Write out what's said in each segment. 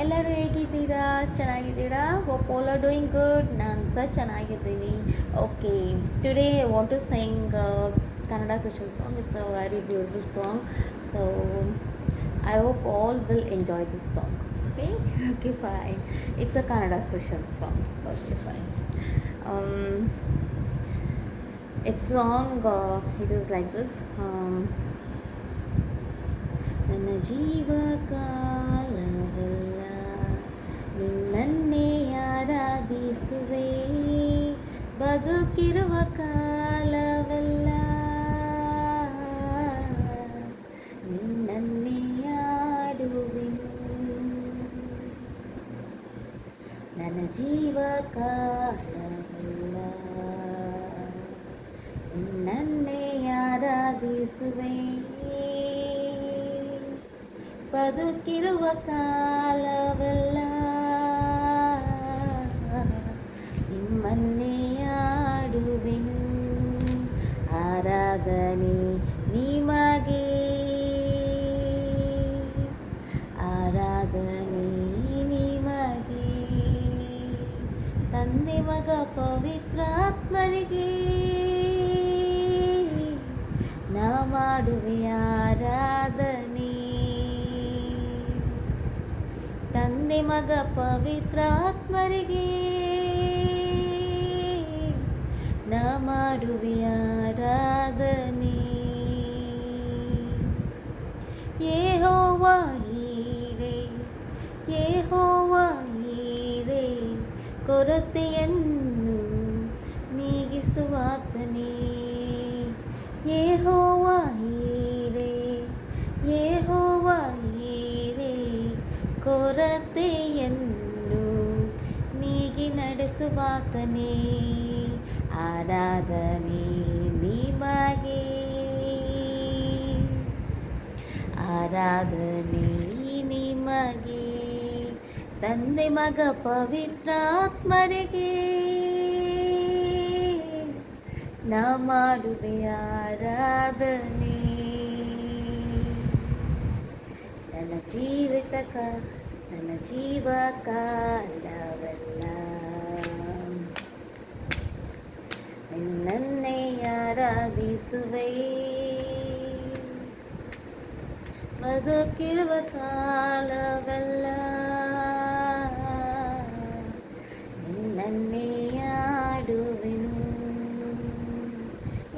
ಎಲ್ಲರೂ ಹೇಗಿದ್ದೀರಾ? ಚೆನ್ನಾಗಿದ್ದೀರಾ? Hope all are doing good. ನಾನು ಸಹ ಚೆನ್ನಾಗಿದ್ದೀನಿ. Okay, today I want to sing Kannada Christian song. It's a very beautiful song. So I hope all will enjoy this song. Okay? Okay, fine. It's a Kannada Christian song. Okay, fine. Um, its song, it is like this. ನನ್ನ ಜೀವ ಕಾಲವೆಲ್ಲ ನಿನ್ನನ್ನೇ ಆರಾಧಿಸುವೆ, ಬದುಕಿರುವ ಕಾಲವೆಲ್ಲ ನಿನ್ನನ್ನೇ ಆಡುವೆನು. ನನ್ನ ಜೀವ ಕಾಲವೆಲ್ಲ ನಿನ್ನನ್ನೇ ಆರಾಧಿಸುವೆ, ಬದುಕಿರುವ ಕಾಲವೆಲ್ಲ ನಿಮ್ಮನ್ನೇ ಆಡುವೆನು. ಆರಾಧನೆ ನಿಮಗೆ, ಆರಾಧನೆ ನಿಮಗೆ, ತಂದೆ ಮಗ ಪವಿತ್ರಾತ್ಮರಿಗೆ ನಾ ಮಾಡುವೆ ಆರಾಧನೆ. ತಂದೆ ಮಗ ಪವಿತ್ರಾತ್ಮರಿಗೆ ನಾ ಮಾಡುವೆ ಆರಾಧನೆ. ಯೆಹೋವ ಹೀರೆ, ಯೆಹೋವ ಹೀರೆ, ಕೊರತೆಯನ್ನು ನೀಗಿಸುವಾತನೇ. ಯೆಹೋವ ಹೀರೆ, ಯೆಹೋವ ಹೀರೆ, ಕೊರತೆಯನ್ನು ನೀಗಿ ನಡೆಸುವಾತನೇ. ಆರಾಧನೆ ನಿಮಗೆ, ಆರಾಧನೆ ನಿಮಗೆ, ತಂದೆ ಮಗ ಪವಿತ್ರಾತ್ಮರಿಗೆ ನಾ ಮಾಡುವೆ ಆರಾಧನೆ. ನನ್ನ ಜೀವ ಕಾಲವೆಲ್ಲ ನಿನ್ನನ್ನೇ ಆರಾಧಿಸುವೆ, ಬದುಕಿರುವ ಕಾಲವೆಲ್ಲ ನಿನ್ನನ್ನೇ ಆಡುವೆನು.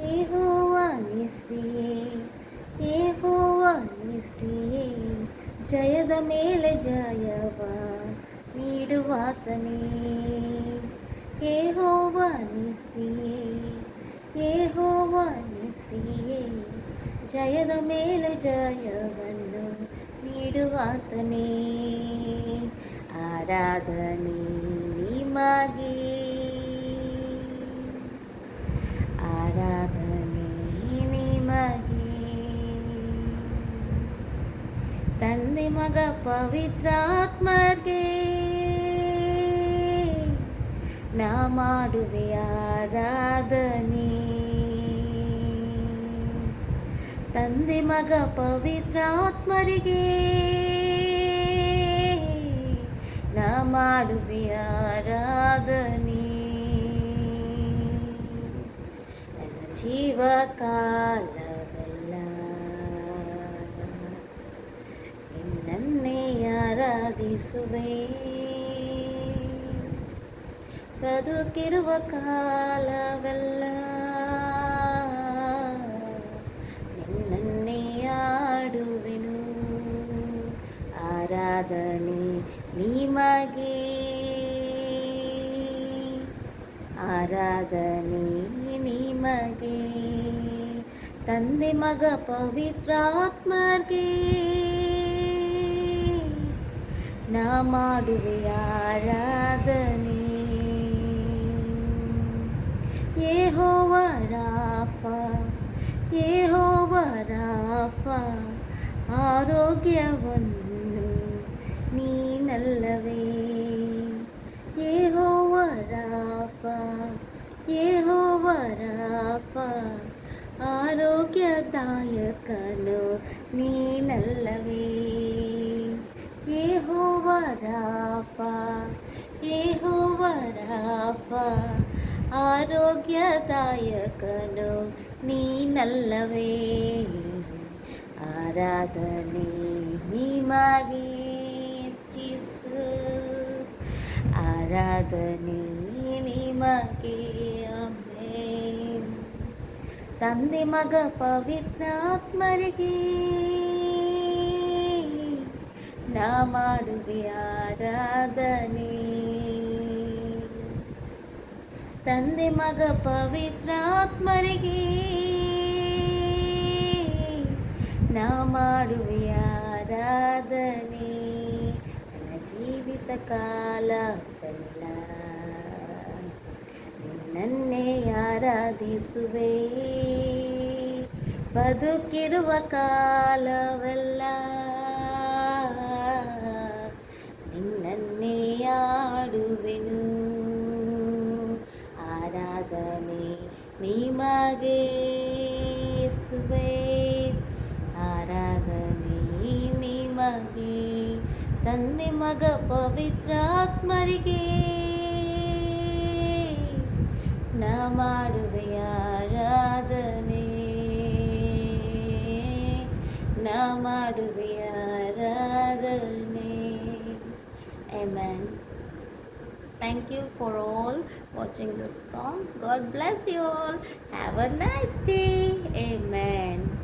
ಯೆಹೋವ ನಿಸ್ಸಿಯೇ, ಯೆಹೋವ ನಿಸ್ಸಿಯೇ, ಜಯದ ಮೇಲೆ ಜಯವ ನೀಡುವಾತನೇ. ಯೆಹೋವ ನಿಸ್ಸಿಯೇ, ಯೆಹೋವ ನಿಸ್ಸಿಯೇ, ಜಯದ ಮೇಲೆ ಜಯವನ್ನು ನೀಡುವಾತನೇ. ಆರಾಧನೆ ನಿಮಗೆ, ಆರಾಧನೆ ನಿಮಗೆ, ತಂದೆ ಮಗ ಪವಿತ್ರಾತ್ಮರಿಗೆ ನಾ ಮಾಡುವೆ ಆರಾಧನೆ. ತಂದೆ ಮಗ ಪವಿತ್ರಾತ್ಮರಿಗೆ ನಾ ಮಾಡುವೆ ಆರಾಧನೆ. ನನ್ನ ಜೀವ ಕಾಲವೆಲ್ಲ ನಿನ್ನನ್ನೇ ಆರಾಧಿಸುವೆ, ಬದುಕಿರುವ ಕಾಲವೆಲ್ಲ ನಿನ್ನನ್ನೇ ಆಡುವೆನು. ಆರಾಧನೆ ನಿಮಗೆ, ಆರಾಧನೆ ನಿಮಗೆ, ತಂದೆ ಮಗ ಪವಿತ್ರಾತ್ಮರಿಗೆ ನಾ ಮಾಡುವೆ ಆರಾಧನೆ. ಯೆಹೋವ ರಾಫ, ಯೆಹೋವ ರಾಫ, ಆರೋಗ್ಯವನ್ನು ನೀನಲ್ಲವೇ. ಯೆಹೋವ ರಾಫ, ಯೆಹೋವ ರಾಫ, ಆರೋಗ್ಯದಾಯಕನು ನೀನಲ್ಲವೇ. ಯೆಹೋವ ಯೆಹೋವ ರಾಫ ಆರೋಗ್ಯದಾಯಕನು ನೀನಲ್ಲವೇ. ಆರಾಧನೆ ನಿಮಗೆ ಜೀಸಸ್, ಆರಾಧನೆ ನಿಮಗೆ. ಆಮೆನ್. ತಂದೆ ಮಗ ಪವಿತ್ರಾತ್ಮರಿಗೆ ನಾ ಮಾಡುವೆ ಆರಾಧನೆ. ತಂದೆ ಮಗ ಪವಿತ್ರಾತ್ಮರಿಗೆ ನಾ ಮಾಡುವೆ ಆರಾಧನೆ. ನನ್ನ ಜೀವಿತ ಕಾಲವೆಲ್ಲ ನಿನ್ನನ್ನೇ ಆರಾಧಿಸುವೆ. ಬದುಕಿರುವ ಕಾಲವೆಲ್ಲ ನಿನ್ನನ್ನೇ ಆಡುವೆನು. ಆರಾಧನೆ ನಿಮಗೆ ಯೇಸುವೇ, ಆರಾಧನೆ ನಿಮಗೆ. ತಂದೆ ಮಗ ಪವಿತ್ರಾತ್ಮರಿಗೆ ನಾ ಮಾಡುವೆ ಆರಾಧನೆ, ನಾ ಮಾಡುವೆ ಆರಾಧನೆ. Amen. Thank you for all watching this song. God bless you all. Have a nice day. Amen.